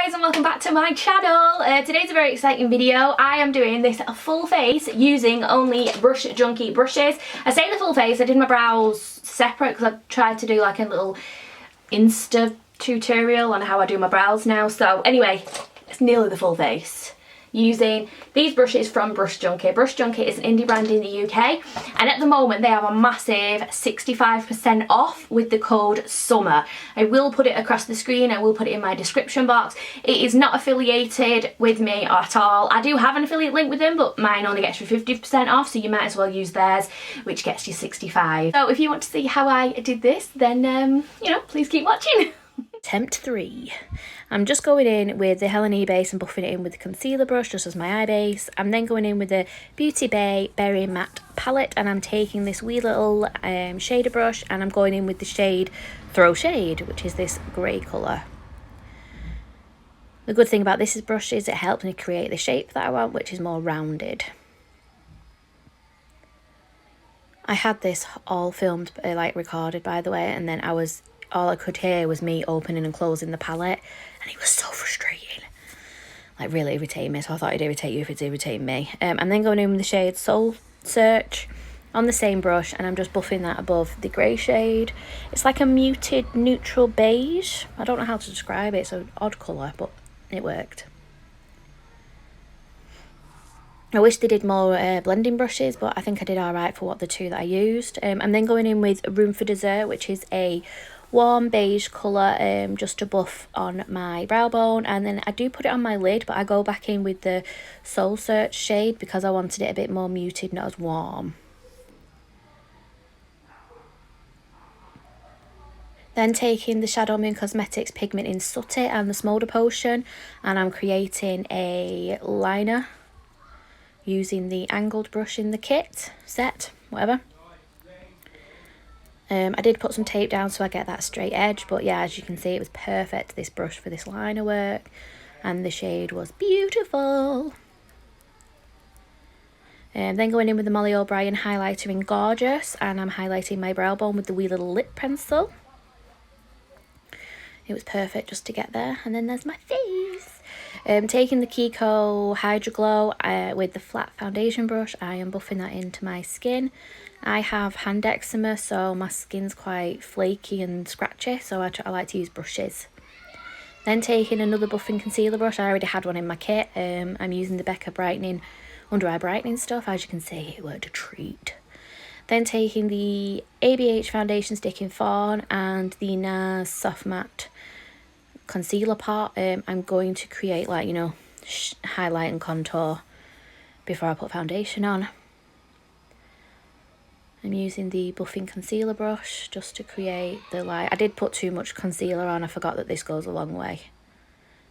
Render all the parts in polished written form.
guys, and welcome back to my channel. Today's a very exciting video. I am doing this full face using only Brush Junkie brushes. I say the full face, I did my brows separate because I've tried to do like a little Insta tutorial on how I do my brows now. So anyway, it's nearly the full face. Using these brushes from Brush Junkie. Brush Junkie is an indie brand in the UK, and at the moment they have a massive 65% off with the code SUMMER. I will put it across the screen, I will put it in my description box. It is not affiliated with me at all. I do have an affiliate link with them, but mine only gets you 50% off, so you might as well use theirs, which gets you 65%. So if you want to see how I did this, then you know, please keep watching. Attempt 3. I'm just going in with the Helen E base and buffing it in with the concealer brush just as my eye base. I'm then going in with the Beauty Bay Berry Matte palette, and I'm taking this wee little shader brush and I'm going in with the shade Throw Shade, which is this grey colour. The good thing about this brush is it helps me create the shape that I want, which is more rounded. I had this all filmed, like recorded by the way, and then all I could hear was me opening and closing the palette, and it was so frustrating, like really irritating me. So I thought it'd irritate you if it's irritating me. I'm then going in with the shade Soul Search on the same brush, and I'm just buffing that above the grey shade. It's like a muted neutral beige. I don't know how to describe it. It's an odd colour, but it worked. I wish they did more blending brushes, but I think I did alright for what the two that I used. I'm then going in with Room for Dessert, which is a warm beige colour, just to buff on my brow bone, and then I do put it on my lid, but I go back in with the Soul Search shade because I wanted it a bit more muted, not as warm. Then taking the Shadow Moon Cosmetics Pigment in Sooty and the Smolder Potion, and I'm creating a liner using the angled brush in the kit set, whatever. I did put some tape down so I get that straight edge, but yeah, as you can see, it was perfect, this brush, for this liner work, and the shade was beautiful. Then going in with the Molly O'Brien highlighter in Gorgeous, and I'm highlighting my brow bone with the wee little lip pencil. It was perfect just to get there, and then there's my face. Taking the Kiko Hydro Glow with the flat foundation brush, I am buffing that into my skin. I have hand eczema, so my skin's quite flaky and scratchy, so I like to use brushes. Then taking another buffing concealer brush, I already had one in my kit. I'm using the Becca Brightening Under Eye Brightening stuff. As you can see, it worked a treat. Then taking the ABH Foundation Stick in Fawn and the NARS Soft Matte Concealer Pot, I'm going to create, like, you know, highlight and contour before I put foundation on. I'm using the buffing concealer brush just to create the light. I did put too much concealer on, I forgot that this goes a long way,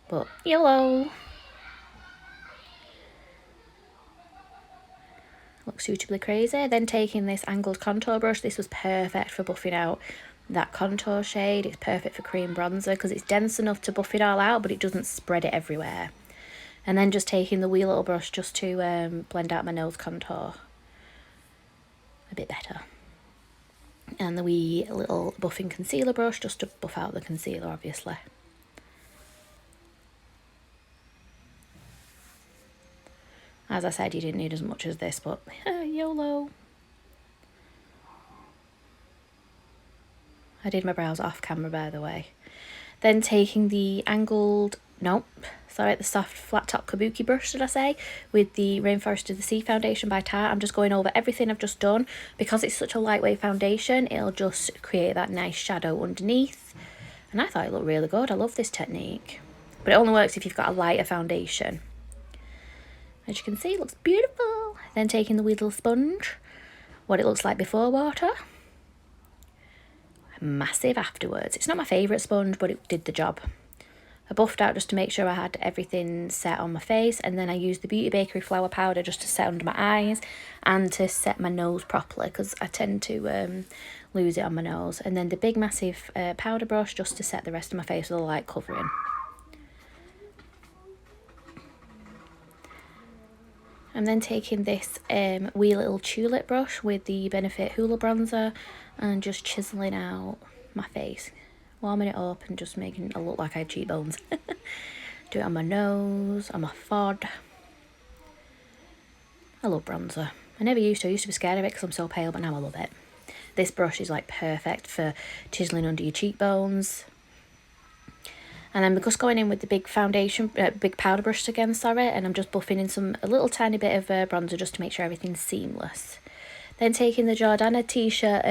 but YOLO. Looks suitably crazy. Then taking this angled contour brush, this was perfect for buffing out that contour shade. It's perfect for cream bronzer because it's dense enough to buff it all out, but it doesn't spread it everywhere. And then just taking the wee little brush just to blend out my nose contour a bit better. And the wee little buffing concealer brush just to buff out the concealer, obviously. As I said, you didn't need as much as this, but YOLO. I did my brows off camera, by the way. Then taking the the soft flat top kabuki brush, should I say, with the Rainforest of the Sea foundation by Tarte. I'm just going over everything I've just done. Because it's such a lightweight foundation, it'll just create that nice shadow underneath. And I thought it looked really good. I love this technique. But it only works if you've got a lighter foundation. As you can see, it looks beautiful. Then taking the wee little sponge, what it looks like before water. Massive afterwards. It's not my favourite sponge, but it did the job. I buffed out just to make sure I had everything set on my face, and then I used the Beauty Bakery flour powder just to set under my eyes and to set my nose properly, because I tend to lose it on my nose. And then the big massive powder brush just to set the rest of my face with a light covering. I'm then taking this wee little tulip brush with the Benefit Hoola bronzer and just chiselling out my face, warming it up and just making it look like I had cheekbones. Do it on my nose, on my forehead. I love bronzer. I never used to. I used to be scared of it because I'm so pale, but now I love it. This brush is like perfect for chiseling under your cheekbones. And I'm just going in with the big foundation, big powder brush again, sorry, and I'm just buffing in a little tiny bit of bronzer just to make sure everything's seamless. Then taking the Jordana T-shirt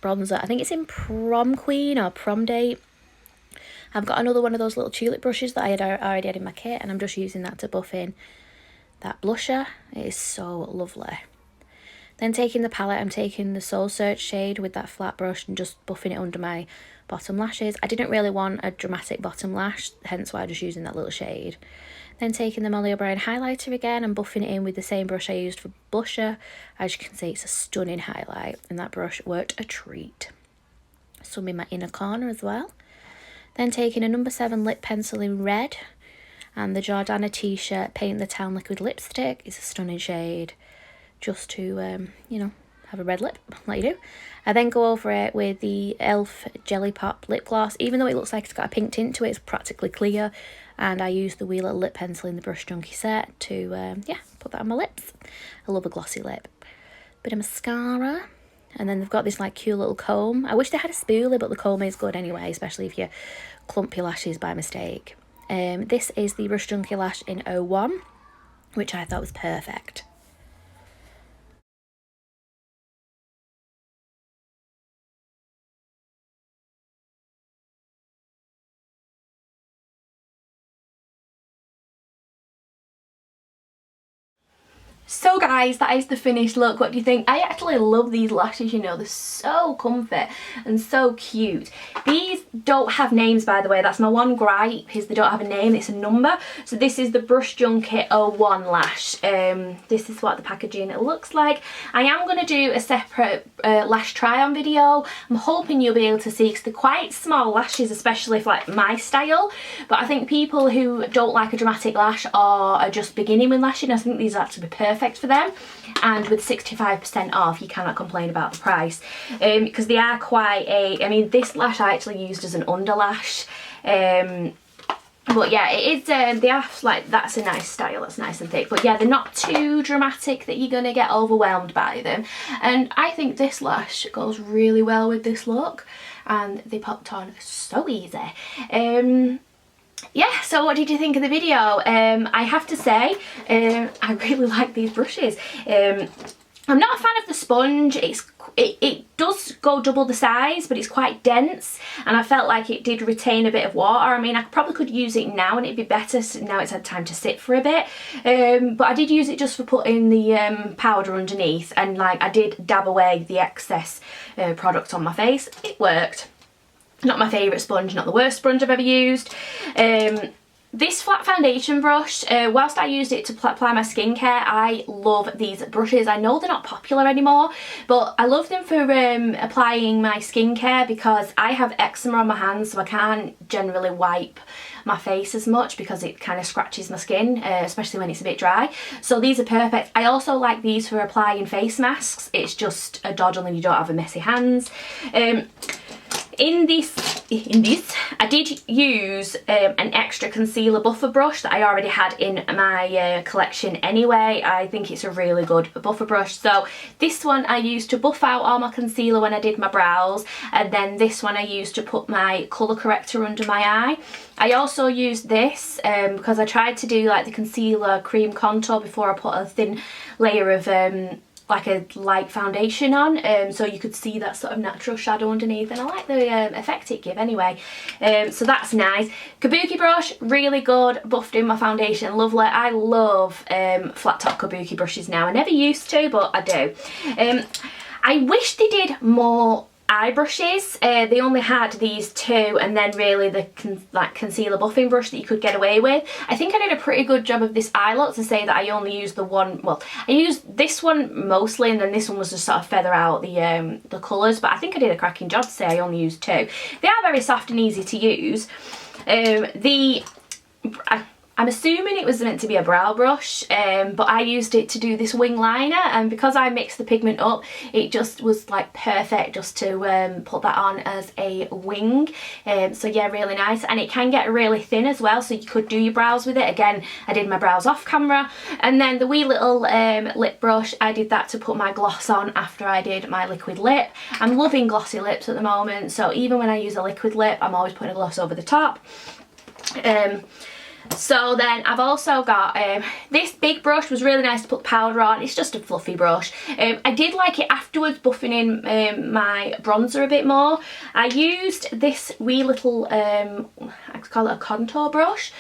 bronzer, I think it's in Prom Queen or Prom Date. I've got another one of those little tulip brushes that I had already had in my kit, and I'm just using that to buff in that blusher. It is so lovely. Then taking the palette, I'm taking the Soul Search shade with that flat brush and just buffing it under my bottom lashes. I didn't really want a dramatic bottom lash, hence why I'm just using that little shade. Then taking the Molly O'Brien highlighter again and buffing it in with the same brush I used for blusher. As you can see, it's a stunning highlight, and that brush worked a treat. Some in my inner corner as well. Then taking a number 7 lip pencil in red and the Jordana T-shirt Paint the Town liquid lipstick. It's a stunning shade, just to, you know, have a red lip like you do. I then go over it with the e.l.f. Jelly Pop lip gloss. Even though it looks like it's got a pink tint to it, it's practically clear. And I use the wee little lip pencil in the Brush Junkie set to, yeah, put that on my lips. I love a glossy lip. Bit of mascara. And then they've got this like cute little comb. I wish they had a spoolie, but the comb is good anyway, especially if you clump your lashes by mistake. This is the Brush Junkie lash in 01, which I thought was perfect. So guys, that is the finished look. What do you think? I actually love these lashes, you know, they're so comfy and so cute. These don't have names, by the way. That's my one gripe, is they don't have a name, it's a number. So this is the Brush Junkie 01 lash. This is what the packaging looks like. I am going to do a separate lash try on video. I'm hoping you'll be able to see, because they're quite small lashes, especially for like my style. But I think people who don't like a dramatic lash or are just beginning with lashing, I think these are actually perfect for them. And with 65% off, you cannot complain about the price, because they are quite I mean, this lash I actually used as an underlash, but yeah, it is, they are like, that's a nice style, that's nice and thick, but yeah, they're not too dramatic that you're gonna get overwhelmed by them. And I think this lash goes really well with this look, and they popped on so easy. Yeah, so what did you think of the video? I have to say, I really like these brushes. I'm not a fan of the sponge. It does go double the size, but it's quite dense, and I felt like it did retain a bit of water. I mean, I probably could use it now and it'd be better, so now it's had time to sit for a bit. But I did use it just for putting the powder underneath, and like I did dab away the excess product on my face. It worked. Not my favourite sponge, not the worst sponge I've ever used. This flat foundation brush, whilst I used it to apply my skincare, I love these brushes. I know they're not popular anymore, but I love them for applying my skincare, because I have eczema on my hands, so I can't generally wipe my face as much because it kind of scratches my skin, especially when it's a bit dry. So these are perfect. I also like these for applying face masks. It's just a doddle and you don't have a messy hands. In this, I did use an extra concealer buffer brush that I already had in my collection anyway. I think it's a really good buffer brush. So this one I used to buff out all my concealer when I did my brows, and then this one I used to put my colour corrector under my eye. I also used this because I tried to do like the concealer cream contour before I put a thin layer of like a light foundation on, so you could see that sort of natural shadow underneath, and I like the effect it give anyway. So that's nice. Kabuki brush, really good, buffed in my foundation, lovely. I love flat top kabuki brushes now. I never used to, but I do. I wish they did more eye brushes. They only had these two, and then really the concealer buffing brush that you could get away with. I think I did a pretty good job of this eye look, to say that I only used the one. Well, I used this one mostly, and then this one was to sort of feather out the colours, but I think I did a cracking job to say I only used two. They are very soft and easy to use. I'm assuming it was meant to be a brow brush, but I used it to do this wing liner, and because I mixed the pigment up, it just was like perfect just to put that on as a wing. So yeah, really nice, and it can get really thin as well, so you could do your brows with it. Again, I did my brows off camera. And then the wee little lip brush, I did that to put my gloss on after I did my liquid lip. I'm loving glossy lips at the moment, so even when I use a liquid lip, I'm always putting a gloss over the top. So then I've also got this big brush. Was really nice to put the powder on. It's just a fluffy brush. I did like it afterwards, buffing in my bronzer a bit more. I used this wee little, I could call it a contour brush,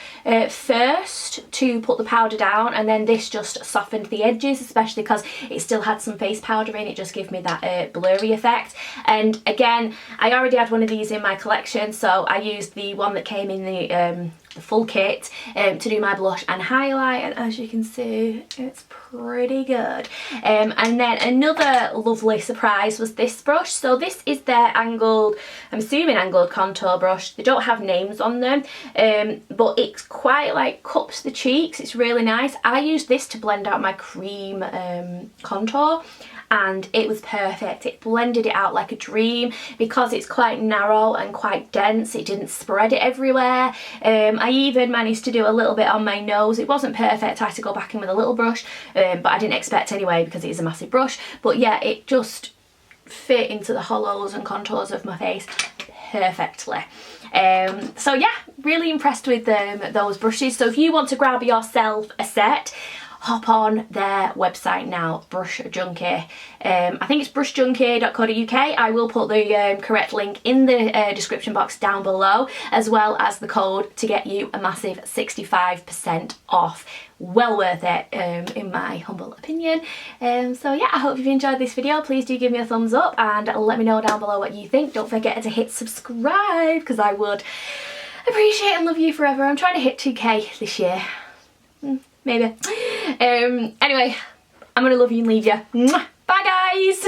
first to put the powder down, and then this just softened the edges, especially because it still had some face powder in. It just gave me that blurry effect. And again, I already had one of these in my collection, so I used the one that came in the full kit to do my blush and highlight, and as you can see, it's pretty good. And then another lovely surprise was this brush. So this is their angled, I'm assuming angled contour brush. They don't have names on them, but it's quite like cups the cheeks. It's really nice. I used this to blend out my cream contour, and it was perfect. It blended it out like a dream. Because it's quite narrow and quite dense, it didn't spread it everywhere. I even managed to do a little bit on my nose. It wasn't perfect, I had to go back in with a little brush, but I didn't expect anyway because it is a massive brush. But yeah, it just fit into the hollows and contours of my face perfectly. So yeah, really impressed with those brushes. So if you want to grab yourself a set, hop on their website now, Brush Junkie. I think it's brushjunkie.co.uk. I will put the correct link in the description box down below, as well as the code to get you a massive 65% off. Well worth it, in my humble opinion. So yeah, I hope you've enjoyed this video. Please do give me a thumbs up and let me know down below what you think. Don't forget to hit subscribe, because I would appreciate and love you forever. I'm trying to hit 2k this year. Maybe. Anyway, I'm gonna love you and leave you. Bye guys!